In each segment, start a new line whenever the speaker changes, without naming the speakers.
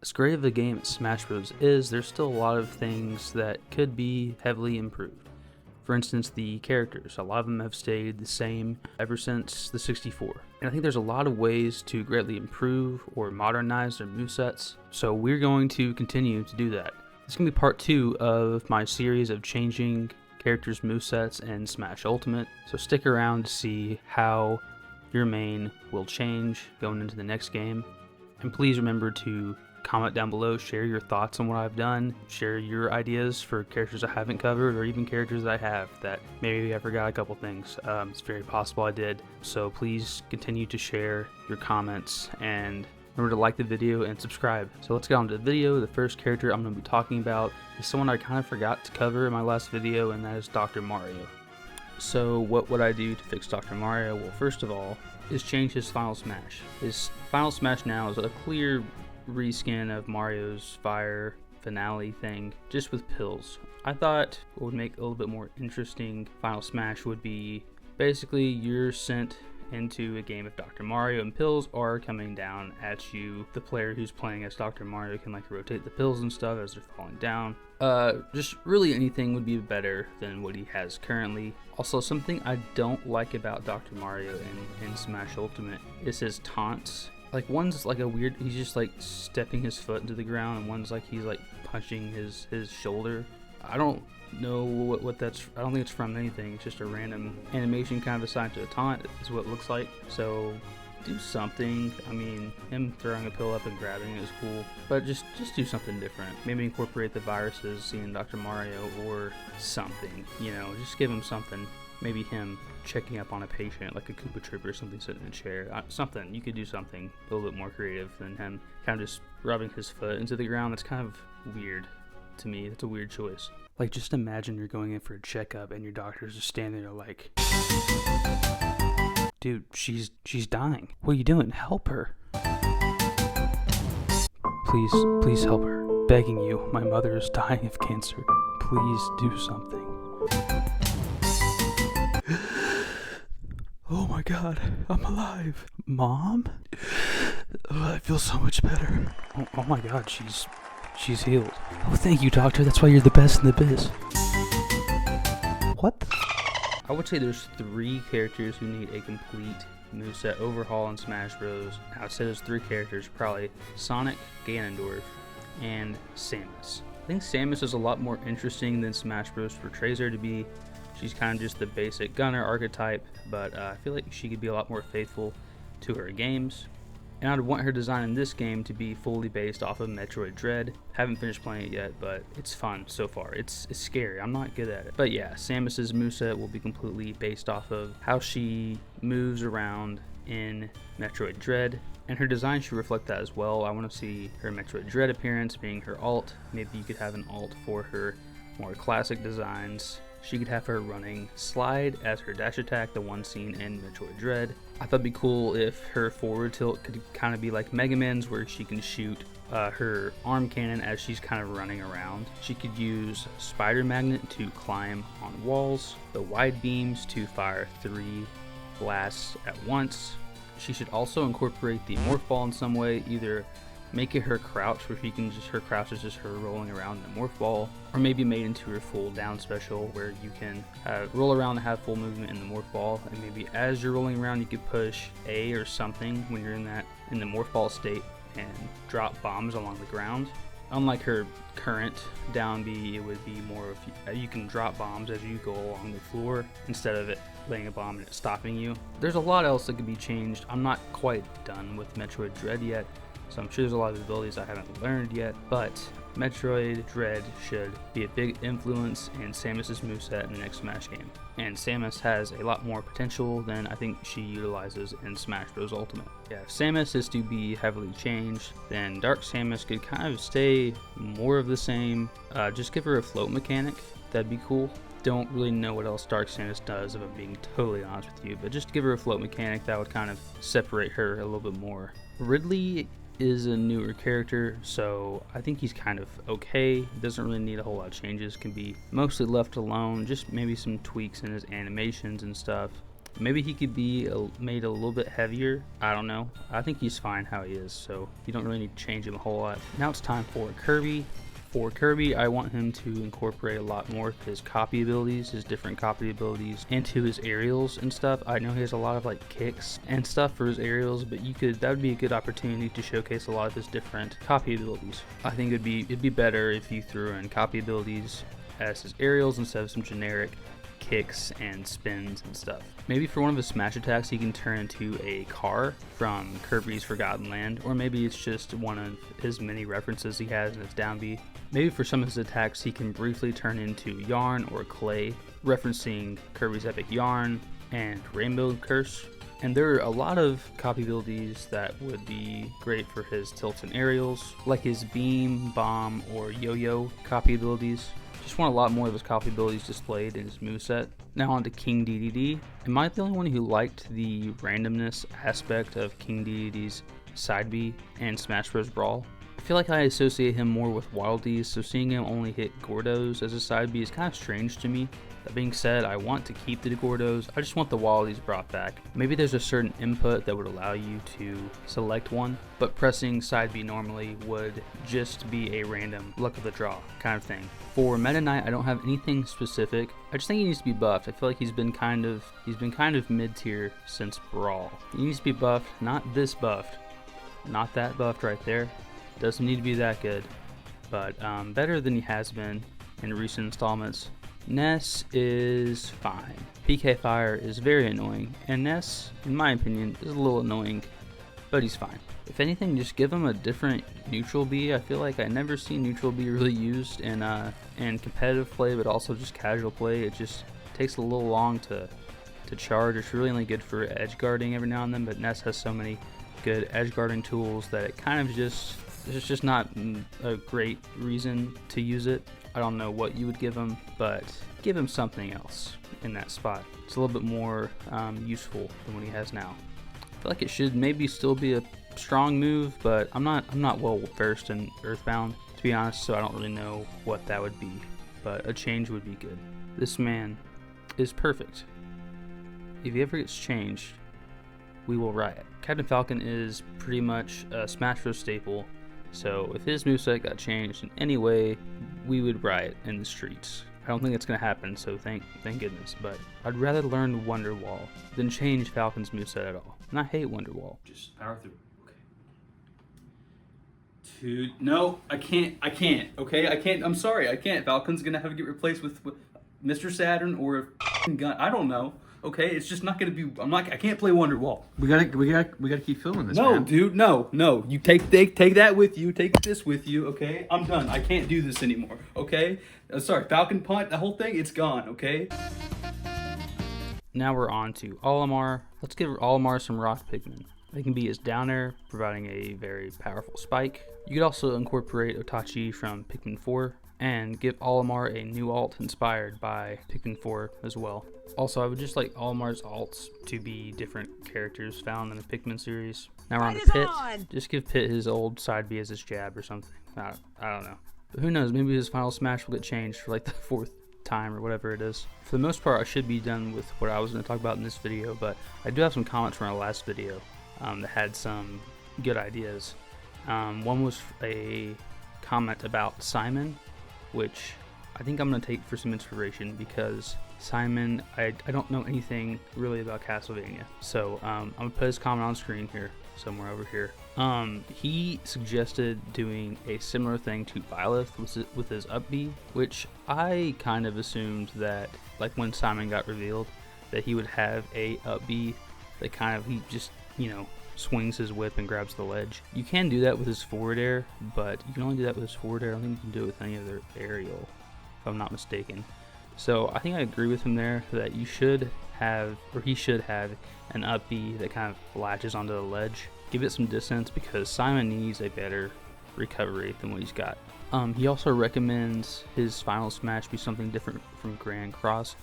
As great of a game as Smash Bros. Is, there's still a lot of things that could be heavily improved. For instance, the characters. A lot of them have stayed the same ever since the 64. And I think there's a lot of ways to greatly improve or modernize their movesets, so we're going to continue to do that. This is going to be part 2 of my series of changing characters' movesets in Smash Ultimate, so stick around to see how your main will change going into the next game. And please remember to comment down below, share your thoughts on what I've done, share your ideas for characters I haven't covered, or even characters that I have that maybe I forgot a couple things. It's very possible I did. So please continue to share your comments and remember to like the video and subscribe. So let's get on to the video. The first character I'm going to be talking about is someone I kind of forgot to cover in my last video, and that is Dr. Mario. So what would I do to fix Dr. Mario? Well, first of all, is change his Final Smash. His Final Smash now is a clear reskin of Mario's Fire finale thing, just with pills. I thought what would make a little bit more interesting Final Smash would be basically you're sent into a game of Dr. Mario and pills are coming down at you. The player who's playing as Dr. Mario can like rotate the pills and stuff as they're falling down. Just really anything would be better than what he has currently. Also, something I don't like about Dr. Mario in Smash Ultimate is his taunts. Like, one's like a weird, he's just like stepping his foot into the ground, and one's like he's like punching his shoulder. I don't know what that's, I don't think it's from anything. It's just a random animation kind of assigned to a taunt is what it looks like. So do something. I mean, him throwing a pill up and grabbing it is cool, but just do something different. Maybe incorporate the viruses seen in Dr. Mario or something, you know, just give him something. Maybe him checking up on a patient, like a Koopa Trooper or something sitting in a chair. Something. You could do something a little bit more creative than him kind of just rubbing his foot into the ground. That's kind of weird to me. That's a weird choice. Like, just imagine you're going in for a checkup and your doctor's just standing there like, dude, she's dying. What are you doing? Help her. Please help her. Begging you. My mother is dying of cancer. Please do something. Oh my god, I'm alive. Mom? Oh, I feel so much better. Oh my god, she's healed. Oh, thank you, doctor. That's why you're the best in the biz. What? I would say there's 3 characters who need a complete moveset overhaul in Smash Bros. I would say those 3 characters, probably Sonic, Ganondorf, and Samus. I think Samus is a lot more interesting than Smash Bros. Portrays her to be. She's kind of just the basic gunner archetype, but I feel like she could be a lot more faithful to her games. And I'd want her design in this game to be fully based off of Metroid Dread. Haven't finished playing it yet, but it's fun so far. It's scary. I'm not good at it. But yeah, Samus's moveset will be completely based off of how she moves around in Metroid Dread, and her design should reflect that as well. I want to see her Metroid Dread appearance being her alt. Maybe you could have an alt for her more classic designs. She could have her running slide as her dash attack, the one seen in Metroid Dread. I thought it'd be cool if her forward tilt could kind of be like Mega Man's, where she can shoot her arm cannon as she's kind of running around. She could use Spider Magnet to climb on walls, the wide beams to fire 3 blasts at once. She should also incorporate the Morph Ball in some way, either make it her crouch, where she can just, her crouch is just her rolling around in the Morph Ball, or maybe made into her full down special, where you can roll around and have full movement in the Morph Ball, and maybe as you're rolling around you could push A or something when you're in the Morph Ball state and drop bombs along the ground. Unlike her current down B, it would be more of you can drop bombs as you go along the floor instead of it laying a bomb and it stopping you. There's a lot else that could be changed. I'm not quite done with Metroid Dread yet, so I'm sure there's a lot of abilities I haven't learned yet, but Metroid Dread should be a big influence in Samus's moveset in the next Smash game. And Samus has a lot more potential than I think she utilizes in Smash Bros. Ultimate. Yeah, if Samus is to be heavily changed, then Dark Samus could kind of stay more of the same. Just give her a float mechanic, that'd be cool. Don't really know what else Dark Samus does, if I'm being totally honest with you, but just give her a float mechanic that would kind of separate her a little bit more. Ridley is a newer character, so I think he's kind of okay. Doesn't really need a whole lot of changes, can be mostly left alone, just maybe some tweaks in his animations and stuff. Maybe he could be made a little bit heavier. I don't know. I think he's fine how he is, so you don't really need to change him a whole lot. Now it's time for Kirby. For Kirby, I want him to incorporate a lot more of his copy abilities, his different copy abilities, into his aerials and stuff. I know he has a lot of like kicks and stuff for his aerials, but that would be a good opportunity to showcase a lot of his different copy abilities. I think it'd be better if you threw in copy abilities as his aerials instead of some generic kicks and spins and stuff. Maybe for one of his smash attacks he can turn into a car from Kirby's Forgotten Land, or maybe it's just one of his many references he has in his down B. Maybe for some of his attacks he can briefly turn into Yarn or Clay, referencing Kirby's Epic Yarn and Rainbow Curse. And there are a lot of copy abilities that would be great for his tilts and aerials, like his beam, bomb, or yo-yo copy abilities. Just want a lot more of his copy abilities displayed in his moveset. Now on to King DDD. Am I the only one who liked the randomness aspect of King DDD's side B and Smash Bros. Brawl? I feel like I associate him more with Wildies, so seeing him only hit Gordos as a side B is kind of strange to me. That being said, I want to keep the Gordos, I just want the Wildies brought back. Maybe there's a certain input that would allow you to select one, but pressing side B normally would just be a random luck of the draw kind of thing. For Meta Knight, I don't have anything specific. I just think he needs to be buffed. I feel like he's been kind of mid-tier since Brawl. He needs to be buffed, not this buffed, not that buffed right there. Doesn't need to be that good, but better than he has been in recent installments. Ness is fine. PK Fire is very annoying, and Ness, in my opinion, is a little annoying, but he's fine. If anything, just give him a different neutral B. I feel like I never see neutral B really used in competitive play, but also just casual play. It just takes a little long to charge. It's really only good for edge guarding every now and then, but Ness has so many good edge guarding tools that it kind of just, it's just not a great reason to use it. I don't know what you would give him, but give him something else in that spot. It's a little bit more useful than what he has now. I feel like it should maybe still be a strong move, but I'm not well versed in Earthbound, to be honest, so I don't really know what that would be, but a change would be good. This man is perfect. If he ever gets changed, we will riot. Captain Falcon is pretty much a Smash Bros. Staple, so if his moveset got changed in any way, we would riot in the streets. I don't think it's going to happen, so thank goodness, but I'd rather learn Wonderwall than change Falcon's moveset at all. And I hate Wonderwall. Just power through. Okay. Dude, no, I can't, okay? I can't, I'm sorry, I can't. Falcon's going to have to get replaced with Mr. Saturn or a gun. I don't know. Okay, it's just not gonna be. I can't play Wonderwall.
We gotta keep filming this.
No,
man.
dude, no. You take that with you. Take this with you. Okay, I'm done. I can't do this anymore. Okay, sorry. Falcon Punt. The whole thing. It's gone. Okay. Now we're on to Olimar. Let's give Olimar some rock Pikmin. They can be his down air, providing a very powerful spike. You could also incorporate Otachi from Pikmin 4 and give Olimar a new alt inspired by Pikmin 4 as well. Also, I would just like Olimar's alts to be different characters found in the Pikmin series. Now we're on to Pit. Just give Pit his old side B as his jab or something. I don't know. But who knows, maybe his final smash will get changed for like the 4th time or whatever it is. For the most part, I should be done with what I was going to talk about in this video, but I do have some comments from our last video that had some good ideas. One was a comment about Simon, which I think I'm going to take for some inspiration because Simon, I don't know anything really about Castlevania. So I'm going to put his comment on screen here, somewhere over here. He suggested doing a similar thing to Byleth with his up B, which I kind of assumed that, like when Simon got revealed, that he would have a up B that kind of, he just, you know, swings his whip and grabs the ledge. You can do that with his forward air, but you can only do that with his forward air. I don't think you can do it with any other aerial, if I'm not mistaken. So I think I agree with him there that you should have, or he should have, an up B that kind of latches onto the ledge. Give it some distance because Simon needs a better recovery than what he's got. He also recommends his final smash be something different from Grand Cross.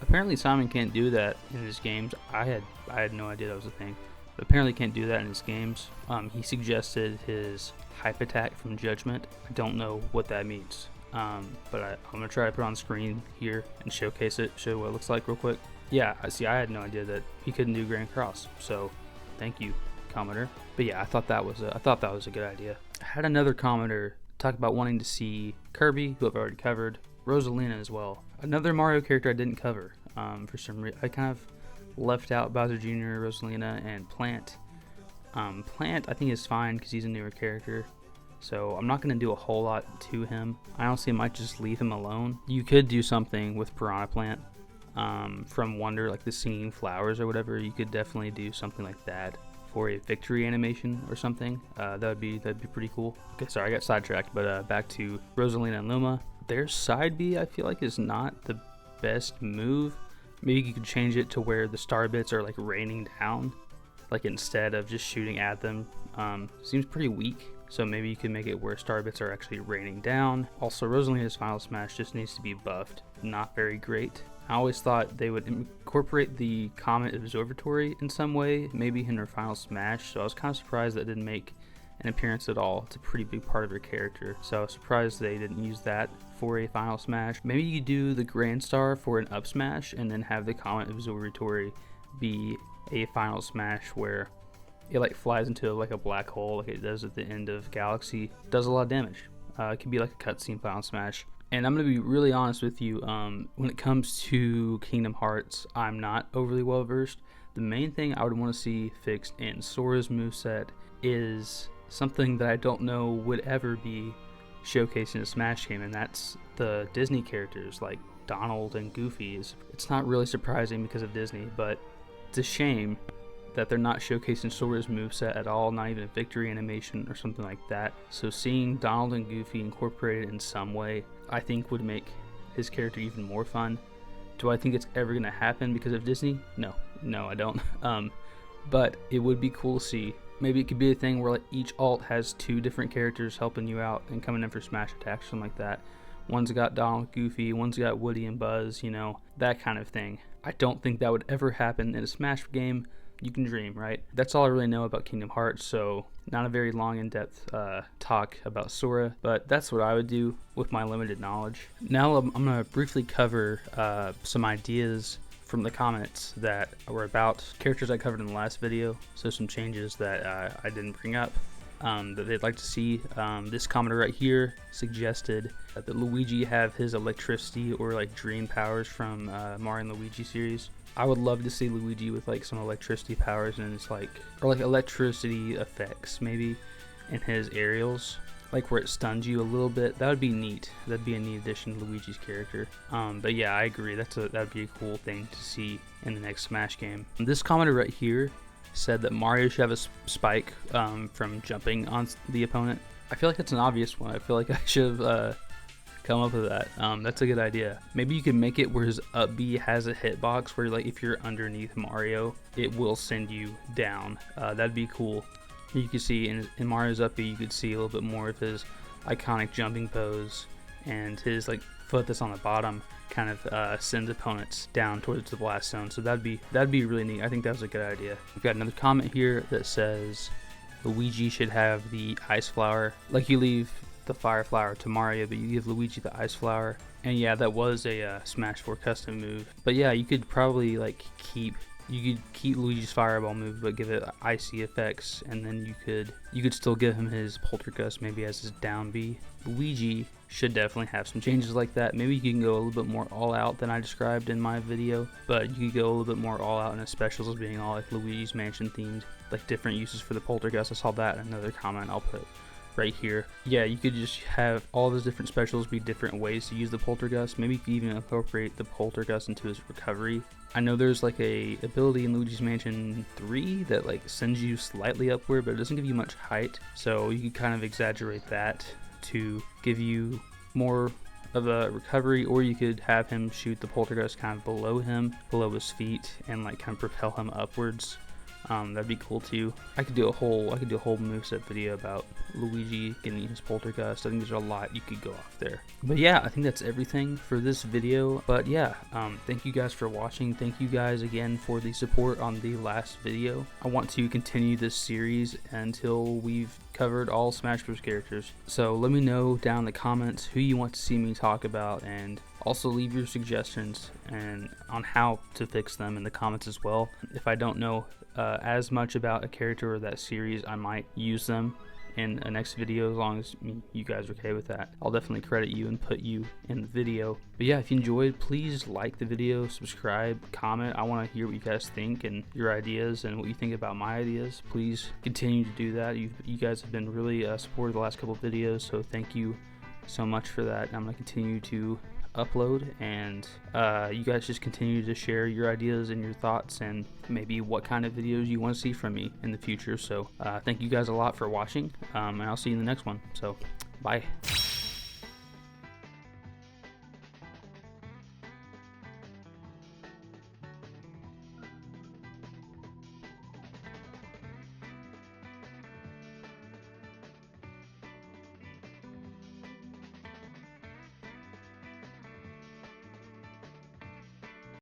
Apparently Simon can't do that in his games. I had no idea that was a thing. But apparently can't do that in his games. He suggested his hype attack from Judgment. I don't know what that means. But I'm going to try to put it on screen here and showcase it, show what it looks like real quick. Yeah, see, I had no idea that he couldn't do Grand Cross. So, thank you, commenter. But yeah, I thought that was a good idea. I had another commenter talk about wanting to see Kirby, who I've already covered, Rosalina as well. Another Mario character I didn't cover. For some reason, I kind of left out Bowser Jr., Rosalina, and Plant. Plant I think is fine because he's a newer character. So I'm not going to do a whole lot to him. I honestly might just leave him alone. You could do something with Piranha Plant from Wonder, like the singing flowers or whatever. You could definitely do something like that for a victory animation or something. That'd be pretty cool. Okay, sorry, I got sidetracked, but back to Rosalina and Luma. Their side B I feel like is not the best move. Maybe you could change it to where the star bits are like raining down, like instead of just shooting at them. Seems pretty weak. So maybe you can make it where star bits are actually raining down. Also, Rosalina's Final Smash just needs to be buffed. Not very great. I always thought they would incorporate the Comet Observatory in some way, maybe in her Final Smash, so I was kind of surprised that didn't make an appearance at all. It's a pretty big part of her character, so I was surprised they didn't use that for a Final Smash. Maybe you could do the Grand Star for an up smash and then have the Comet Observatory be a Final Smash where it like flies into like a black hole like it does at the end of Galaxy. Does a lot of damage. It could be like a cutscene Final Smash. And I'm going to be really honest with you, when it comes to Kingdom Hearts, I'm not overly well versed. The main thing I would want to see fixed in Sora's moveset is something that I don't know would ever be showcased in a Smash game, and that's the Disney characters like Donald and Goofy. It's not really surprising because of Disney, but it's a shame that they're not showcasing Sora's moveset at all, not even a victory animation or something like that. So seeing Donald and Goofy incorporated in some way, I think would make his character even more fun. Do I think it's ever going to happen because of Disney? No, I don't. But it would be cool to see. Maybe it could be a thing where like each alt has 2 different characters helping you out and coming in for smash attacks, something like that. One's got Donald, Goofy, one's got Woody and Buzz, that kind of thing. I don't think that would ever happen in a Smash game. You can dream, right? That's all I really know about Kingdom Hearts, so not a very long in-depth talk about Sora, but that's what I would do with my limited knowledge. Now I'm going to briefly cover some ideas from the comments that were about characters I covered in the last video, so some changes that I didn't bring up that they'd like to see. This commenter right here suggested that Luigi have his electricity or like dream powers from Mario and Luigi series. I would love to see Luigi with like some electricity powers and it's like, or like electricity effects maybe in his aerials, like where it stuns you a little bit. That would be neat. That'd be a neat addition to Luigi's character. But yeah, I agree. That'd be a cool thing to see in the next Smash game. This commenter right here said that Mario should have a spike from jumping on the opponent. I feel like that's an obvious one. I feel like I should have come up with that. That's a good idea. Maybe you can make it where his up B has a hitbox where like if you're underneath Mario, it will send you down. That'd be cool. You can see in Mario's up B, you could see a little bit more of his iconic jumping pose, and his like foot that's on the bottom kind of sends opponents down towards the blast zone. So that'd be really neat. I think that was a good idea. We've got another comment here that says Luigi should have the ice flower. Like you leave the fire flower to Mario, but you give Luigi the ice flower. And yeah, that was a Smash 4 custom move. But yeah, you could probably like keep Luigi's fireball move, but give it icy effects, and then you could still give him his poltergust maybe as his down B. Luigi should definitely have some changes like that. Maybe you can go a little bit more all out than I described in my video, but you could go a little bit more all out in his specials being all like Luigi's Mansion themed, like different uses for the poltergust. I saw that in another comment I'll put right here. Yeah, you could just have all those different specials be different ways to use the poltergust. Maybe you could even incorporate the poltergust into his recovery. I know there's like a ability in Luigi's Mansion 3 that like sends you slightly upward, but it doesn't give you much height, so you could kind of exaggerate that to give you more of a recovery, or you could have him shoot the poltergust kind of below his feet, and like kind of propel him upwards. That'd be cool too. I could do a whole moveset video about Luigi getting his poltergust. I think there's a lot you could go off there. But yeah, I think that's everything for this video. But yeah, thank you guys for watching. Thank you guys again for the support on the last video. I want to continue this series until we've covered all Smash Bros characters. So let me know down in the comments who you want to see me talk about, and Also leave your suggestions and on how to fix them in the comments as well. If I don't know as much about a character or that series, I might use them in a next video, as long as you guys are okay with that. I'll definitely credit you and put you in the video. But yeah, if you enjoyed, please like the video, subscribe, comment. I want to hear what you guys think and your ideas and what you think about my ideas. Please continue to do that. You guys have been really supportive the last couple of videos, so thank you so much for that. I'm going to continue to upload, and you guys just continue to share your ideas and your thoughts and maybe what kind of videos you want to see from me in the future. So thank you guys a lot for watching, and I'll see you in the next one. So bye.